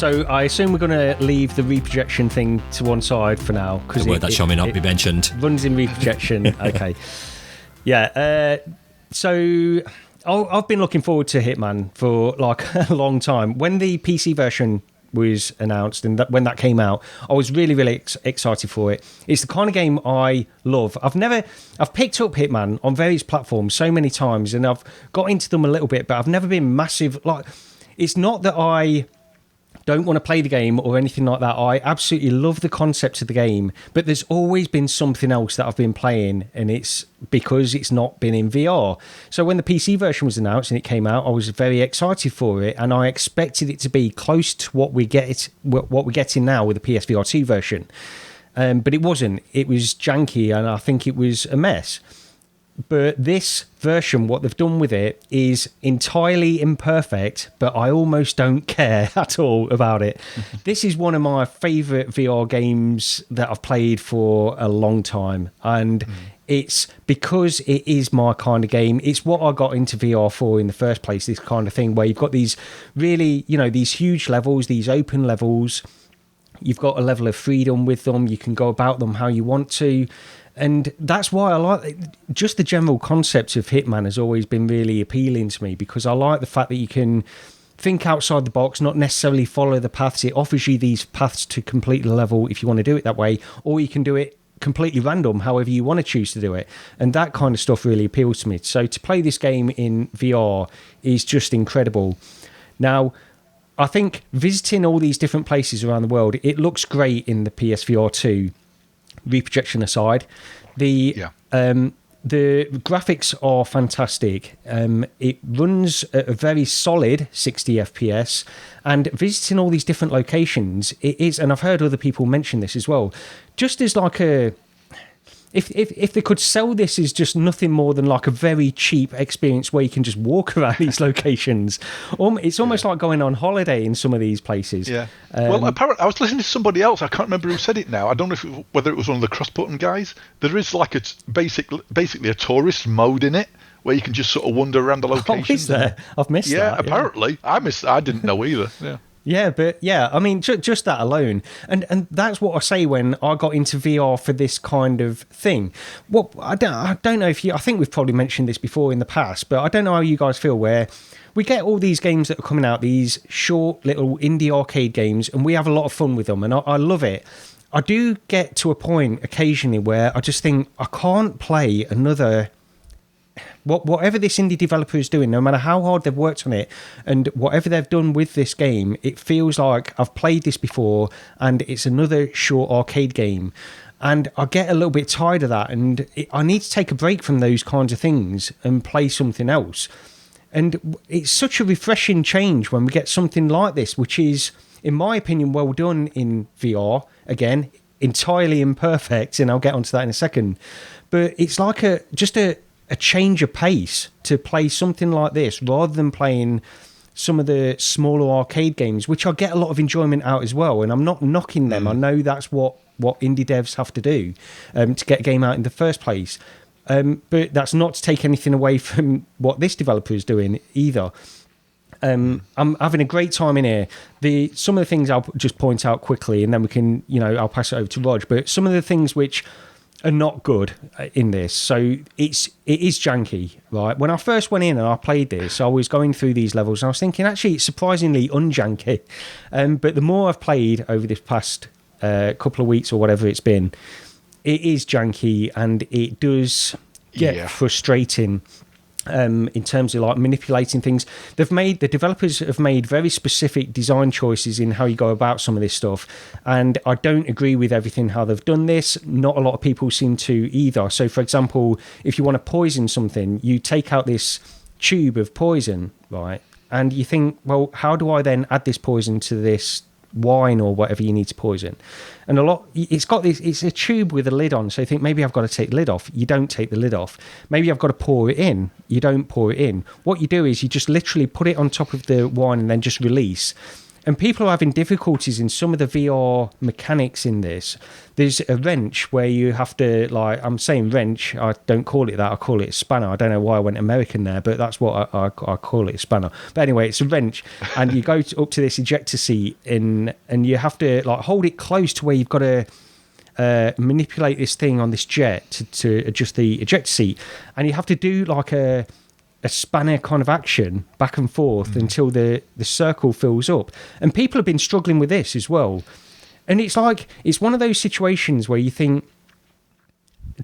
So I assume we're going to leave the reprojection thing to one side for now. The word that shall not be mentioned. Runs in reprojection. Okay. Yeah. So I've been looking forward to Hitman for like a long time. When the PC version was announced and when that came out, I was really, really excited for it. It's the kind of game I love. I've picked up Hitman on various platforms so many times, and I've got into them a little bit, but I've never been massive. Like, it's not that I don't want to play the game or anything like that. I absolutely love the concept of the game, but there's always been something else that I've been playing, and it's because it's not been in VR. So when the PC version was announced and it came out, I was very excited for it, and I expected it to be close to what we're getting now with the PSVR2 version. But it wasn't. It was janky, and I think it was a mess. But this version, what they've done with it is entirely imperfect, but I almost don't care at all about it. This is one of my favourite VR games that I've played for a long time. And it's because it is my kind of game. It's what I got into VR for in the first place, this kind of thing where you've got these really, these huge levels, these open levels. You've got a level of freedom with them. You can go about them how you want to. And that's why I like it. Just the general concept of Hitman has always been really appealing to me, because I like the fact that you can think outside the box, not necessarily follow the paths. It offers you these paths to complete the level if you want to do it that way, or you can do it completely random, however you want to choose to do it. And that kind of stuff really appeals to me. So to play this game in VR is just incredible. Now, I think visiting all these different places around the world, it looks great in the PSVR 2. Reprojection aside, the graphics are fantastic. It runs at a very solid 60 FPS, and visiting all these different locations, it is, and I've heard other people mention this as well, just as like if they could sell this as just nothing more than like a very cheap experience where you can just walk around these locations. It's almost like going on holiday in some of these places. Yeah. Well, apparently, I was listening to somebody else. I can't remember who said it now. I don't know whether it was one of the cross-button guys. There is like basically a tourist mode in it where you can just sort of wander around the locations. Oh, is there? I've missed that. Yeah, apparently. I didn't know either. Yeah. Yeah, but yeah, I mean, just that alone, and that's what I say when I got into VR for this kind of thing. Well, I don't know if I think we've probably mentioned this before in the past, but I don't know how you guys feel where we get all these games that are coming out, these short little indie arcade games, and we have a lot of fun with them, and I love it. I do get to a point occasionally where I just think I can't play another. Whatever this indie developer is doing, no matter how hard they've worked on it, and whatever they've done with this game, it feels like I've played this before and it's another short arcade game. And I get a little bit tired of that, and I need to take a break from those kinds of things and play something else. And it's such a refreshing change when we get something like this, which is, in my opinion, well done in VR. Again, entirely imperfect, and I'll get onto that in a second. But it's like just a change of pace to play something like this rather than playing some of the smaller arcade games, which I get a lot of enjoyment out as well. And I'm not knocking them. I know that's what indie devs have to do to get a game out in the first place. But that's not to take anything away from what this developer is doing either. I'm having a great time in here. Some of the things I'll just point out quickly, and then we can, I'll pass it over to Rog. But some of the things which are not good in this. So it is janky, right? When I first went in and I played this, I was going through these levels and I was thinking, actually, it's surprisingly unjanky. But the more I've played over this past couple of weeks or whatever it's been, it is janky, and it does get frustrating. In terms of like manipulating things, the developers have made very specific design choices in how you go about some of this stuff, and I don't agree with everything how they've done this. Not a lot of people seem to either. So for example, if you want to poison something, you take out this tube of poison, right, and you think, well, how do I then add this poison to this wine or whatever you need to poison? And it's a tube with a lid on, so you think maybe I've got to take the lid off. You don't take the lid off. Maybe I've got to pour it in. You don't pour it in. What you do is you just literally put it on top of the wine and then just release. And people are having difficulties in some of the VR mechanics in this. There's a wrench where you have to, like, I'm saying wrench, I don't call it that, I call it a spanner. I don't know why I went American there, but that's what I call it, a spanner. But anyway, it's a wrench, and you go up to this ejector seat, and you have to, like, hold it close to where you've got to manipulate this thing on this jet to adjust the ejector seat. And you have to do, like, a spanner kind of action back and forth until the circle fills up. And people have been struggling with this as well. And it's like, it's one of those situations where you think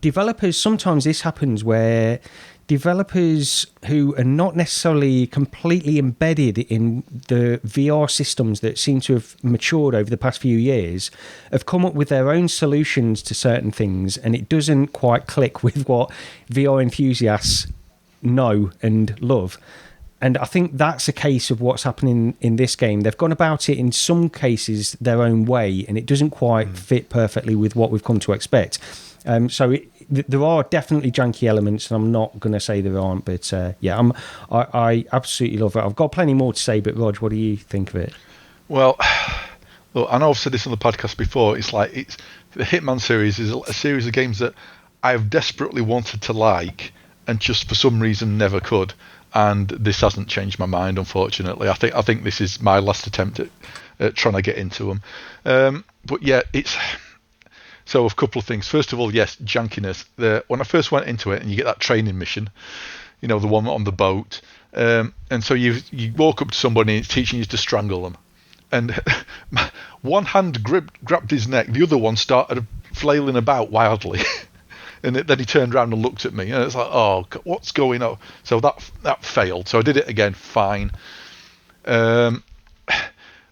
developers, sometimes this happens where developers who are not necessarily completely embedded in the VR systems that seem to have matured over the past few years have come up with their own solutions to certain things, and it doesn't quite click with what VR enthusiasts know and love. And I think that's a case of what's happening in this game. They've gone about it in some cases their own way, and it doesn't quite fit perfectly with what we've come to expect. There are definitely janky elements, and I'm not going to say there aren't, but I absolutely love it. I've got plenty more to say, but Rog, what do you think of it? Well, look, I know I've said this on the podcast before. It's like the Hitman series is a series of games that I've desperately wanted to like, and just for some reason never could. And this hasn't changed my mind, unfortunately. I think this is my last attempt at trying to get into them. But yeah, it's so a couple of things. First of all, yes, jankiness. When I first went into it, and you get that training mission, you know, the one on the boat, and so you walk up to somebody and it's teaching you to strangle them, and one hand grabbed his neck, the other one started flailing about wildly. And then he turned around and looked at me, and it's like, oh, what's going on? So that failed. So I did it again, fine. I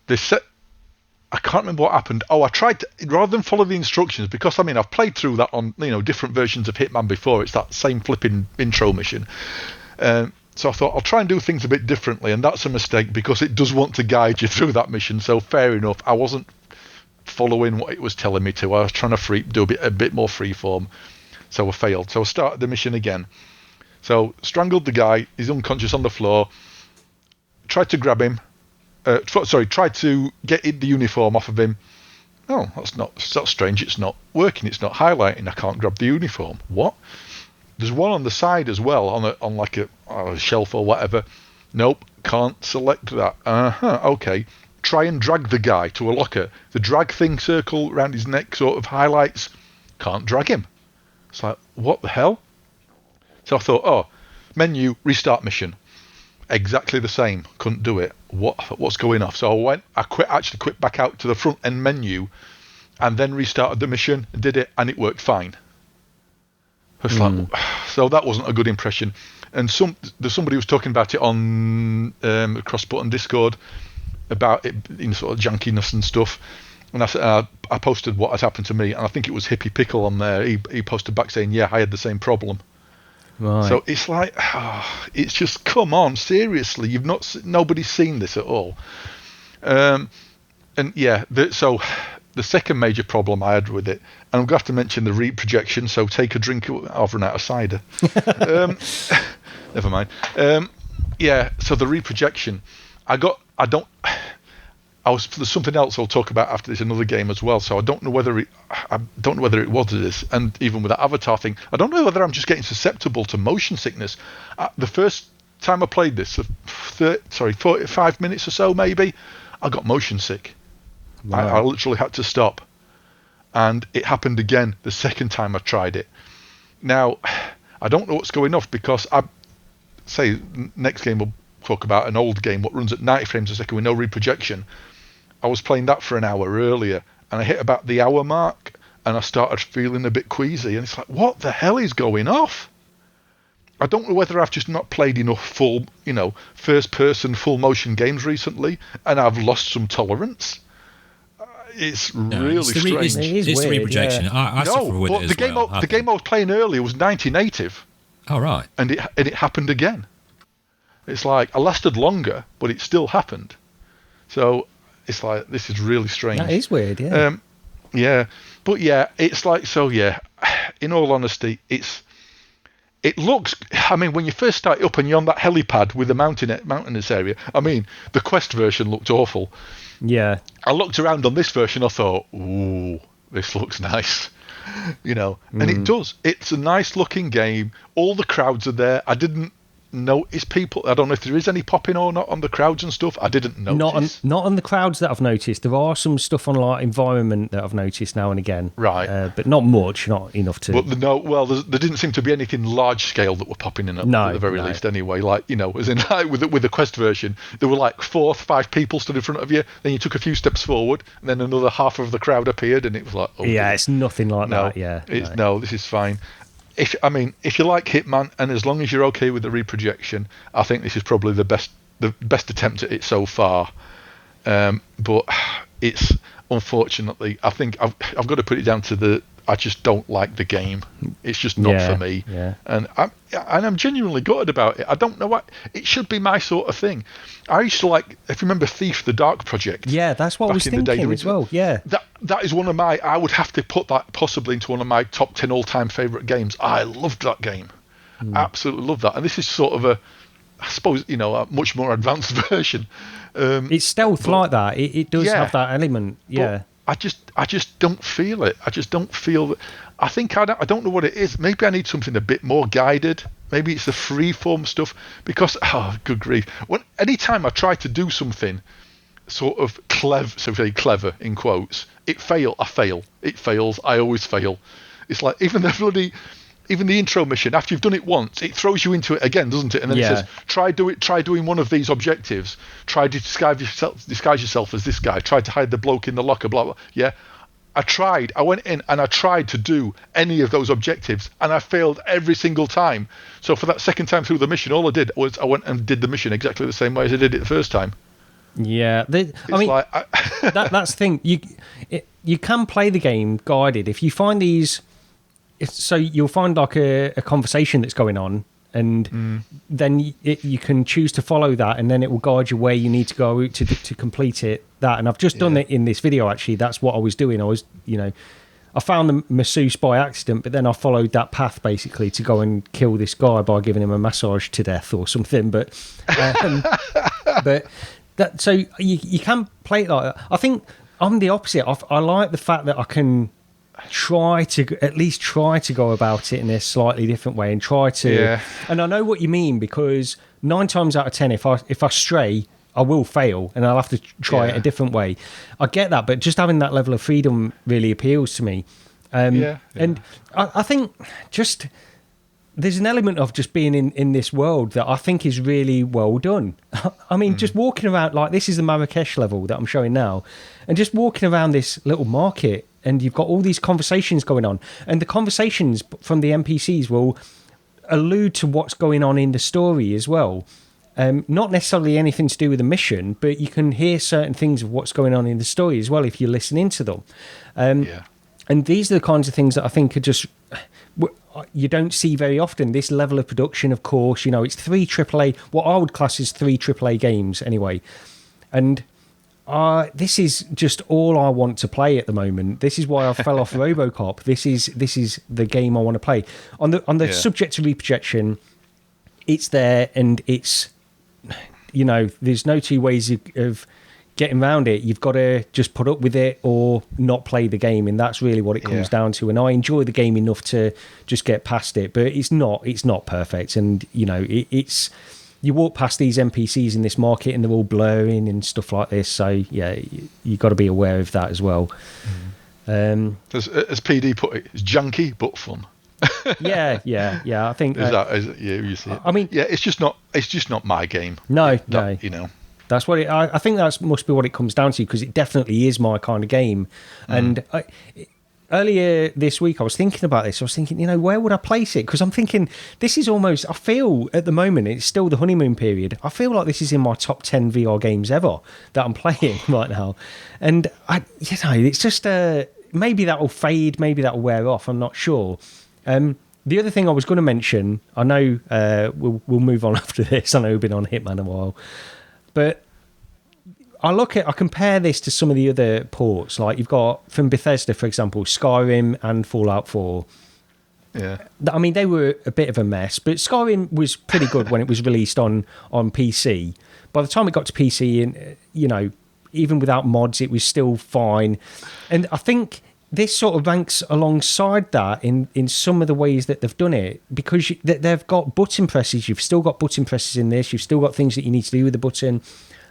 can't remember what happened. Oh, I tried to, rather than follow the instructions, because I mean I've played through that on different versions of Hitman before. It's that same flipping intro mission. So I thought I'll try and do things a bit differently, and that's a mistake because it does want to guide you through that mission. So fair enough, I wasn't following what it was telling me to. I was trying to do a bit more freeform. So I failed. So I started the mission again. So strangled the guy. He's unconscious on the floor. Tried to grab him. Tried to get the uniform off of him. Oh, that's strange. It's not working. It's not highlighting. I can't grab the uniform. What? There's one on the side as well, on like a shelf or whatever. Nope, can't select that. Okay. Try and drag the guy to a locker. The drag thing circle around his neck sort of highlights. Can't drag him. It's like, what the hell? So I thought, menu, restart mission. Exactly the same. Couldn't do it. What's going off? So I quit back out to the front end menu and then restarted the mission and did it, and it worked fine. It's like, so that wasn't a good impression. And somebody was talking about it on Crossbutton Discord about it, sort of jankiness and stuff. And I posted what had happened to me, and I think it was Hippie Pickle on there. He posted back saying, "Yeah, I had the same problem." Right. So it's like, it's just, come on, seriously, nobody's seen this at all. And yeah, so the second major problem I had with it, and I'm going to have to mention the reprojection. So take a drink. I've run out of cider. Never mind. Yeah. So the reprojection, there's something else I'll talk about after this, another game as well. So I don't know whether it was this, and even with that avatar thing, I don't know whether I'm just getting susceptible to motion sickness. The first time I played this, 45 minutes or so maybe, I got motion sick. Wow. I literally had to stop, and it happened again the second time I tried it. Now, I don't know what's going off because next game we'll talk about an old game what runs at 90 frames a second with no reprojection. I was playing that for an hour earlier, and I hit about the hour mark, and I started feeling a bit queasy, and it's like, what the hell is going off? I don't know whether I've just not played enough full, first-person full-motion games recently, and I've lost some tolerance. It's really strange. It's the reprojection. Yeah. I suffer with it as well. The game I was playing earlier was 90 native. Oh, right. And it happened again. It's like, I lasted longer, but it still happened. So it's like, this is really strange. That is weird, yeah. Yeah. But yeah, it's like, so yeah, in all honesty, it's it looks. I mean, when you first start up and you're on that helipad with the mountainous area. I mean, the Quest version looked awful. Yeah. I looked around on this version. I thought, ooh, this looks nice. And it does. It's a nice looking game. All the crowds are there. I didn't notice people. I don't know if there is any popping or not on the crowds and stuff. I didn't notice. Not on the crowds that I've noticed. There are some stuff on like environment that I've noticed now and again. Right. But not much, not enough to. But there didn't seem to be anything large scale that were popping in at the very least. Anyway, like as in like, with the Quest version, there were like 4 or 5 people stood in front of you. Then you took a few steps forward, and then another half of the crowd appeared, and it was like, oh, yeah, it's nothing like that. Yeah. No, this is fine. If you like Hitman, and as long as you're okay with the reprojection, I think this is probably the best attempt at it so far. But it's unfortunately, I think I've got to put it down to I just don't like the game. It's just not for me. Yeah. And I'm genuinely gutted about it. I don't know what it should be my sort of thing. I used to like, if you remember Thief: The Dark Project. Yeah, that's what I was thinking as well. Yeah. That is one of I would have to put that possibly into one of my top 10 all-time favourite games. I loved that game. Absolutely loved that. And this is sort of I suppose, a much more advanced version. It's stealth like that. It does have that element. Yeah. I just don't feel it. I just don't feel that. I think I don't know what it is. Maybe I need something a bit more guided. Maybe it's the freeform stuff. Because, good grief. Anytime I try to do something sort of clever in quotes, I fail. It fails. I always fail. It's like even the intro mission, after you've done it once, it throws you into it again, doesn't it? And then it says, try doing one of these objectives. Try to disguise yourself as this guy. Try to hide the bloke in the locker, blah, blah. Yeah. I went in and I tried to do any of those objectives, and I failed every single time. So for that second time through the mission, all I did was I went and did the mission exactly the same way as I did it the first time. Yeah. That's the thing. You can play the game guided. If you find these... So you'll find like a conversation that's going on, and then you can choose to follow that, and then it will guide you where you need to go to complete it. And I've just done it in this video. Actually, that's what I was doing. I was, I found the masseuse by accident, but then I followed that path basically to go and kill this guy by giving him a massage to death or something. But so you can play it like that. I think I'm the opposite. I like the fact that I can at least try to go about it in a slightly different way and try to and I know what you mean, because 9 times out of 10 if I stray, I will fail and I'll have to try it a different way. I get that, but just having that level of freedom really appeals to me. And I think just there's an element of just being in this world that I think is really well done. I mean, just walking around, like this is the Marrakesh level that I'm showing now, and just walking around this little market, and you've got all these conversations going on, and the conversations from the NPCs will allude to what's going on in the story as well. Not necessarily anything to do with the mission, but you can hear certain things of what's going on in the story as well if you're listening to them. And these are the kinds of things that I think are just... you don't see very often. This level of production, of course, it's 3 AAA, what I would class as 3 AAA games anyway. And this is just all I want to play at the moment. This is why I fell off RoboCop. This is the game I want to play. On the subject of reprojection, it's there, and it's, there's no 2 ways of getting around it. You've got to just put up with it or not play the game, and that's really what it comes down to. And I enjoy the game enough to just get past it, but it's not perfect. And it's you walk past these NPCs in this market and they're all blurring and stuff like this. So you got to be aware of that as well. As PD put it, it's junky but fun. yeah. I think you see it. I mean, it's just not my game. No. That's what I think that must be what it comes down to, because it definitely is my kind of game. And earlier this week, I was thinking about this. I was thinking, where would I place it? Because I'm thinking, this is almost, I feel at the moment, it's still the honeymoon period. I feel like this is in my top 10 VR games ever that I'm playing right now. And, it's just, maybe that'll fade, maybe that'll wear off. I'm not sure. The other thing I was going to mention, I know we'll move on after this. I know we've been on Hitman a while. But I compare this to some of the other ports. Like you've got from Bethesda, for example, Skyrim and Fallout 4. I mean, they were a bit of a mess, but Skyrim was pretty good when it was released on PC. By the time it got to PC, and even without mods, it was still fine. And I think this sort of ranks alongside that in some of the ways that they've done it, because they've got button presses. You've still got button presses in this. You've still got things that you need to do with the button.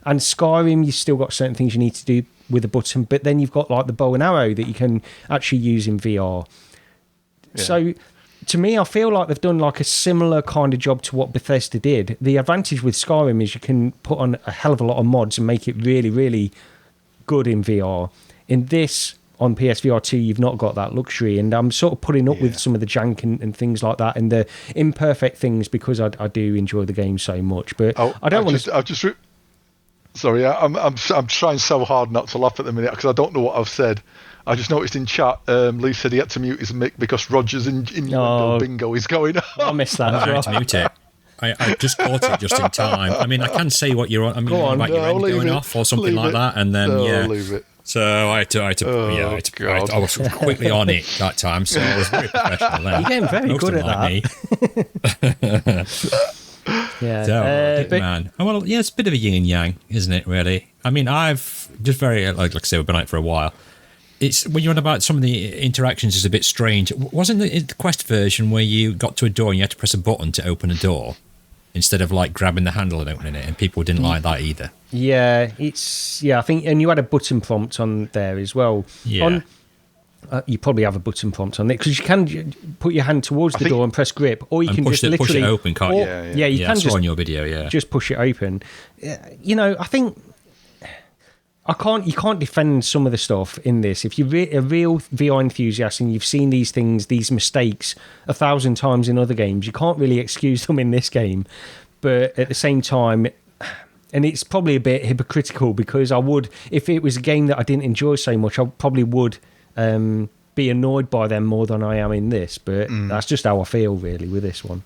And Skyrim, you've still got certain things you need to do with the button, but then you've got like the bow and arrow that you can actually use in VR. Yeah. So to me, I feel like they've done like a similar kind of job to what Bethesda did. The advantage with Skyrim is you can put on a hell of a lot of mods and make it really, really good in VR. In this, on PSVR2, you've not got that luxury, and I'm sort of putting up with some of the jank and things like that and the imperfect things because I do enjoy the game so much. But I don't want to. Sorry, I'm trying so hard not to laugh at the minute because I don't know what I've said. I just noticed in chat, Lee said he had to mute his mic because Roger's in bingo is going on. I missed that. I had to mute it. I just caught it just in time. I mean, I can say what you're on. I mean, like your end going off or something like that, and then leave it. So I was quickly on it that time, so I was very professional then. You're getting very good at that. Yeah, Hitman. Well, yeah, it's a bit of a yin and yang, isn't it? Really. I mean, I've just very like I say, we've been out for a while. It's when you're on about some of the interactions is a bit strange. Wasn't the Quest version where you got to a door and you had to press a button to open a door instead of like grabbing the handle and opening it, and people didn't like that either. Yeah, I think, and you had a button prompt on there as well. Yeah. You probably have a button prompt on it because you can put your hand towards the door and press grip, or you can just literally push it open, can't you? Yeah, you can just on your video, just push it open. I think you can't defend some of the stuff in this. If you're a real VR enthusiast and you've seen these things, these mistakes 1,000 times in other games, you can't really excuse them in this game. But at the same time, and it's probably a bit hypocritical because I would, if it was a game that I didn't enjoy so much, I probably would be annoyed by them more than I am in this, but that's just how I feel really with this one.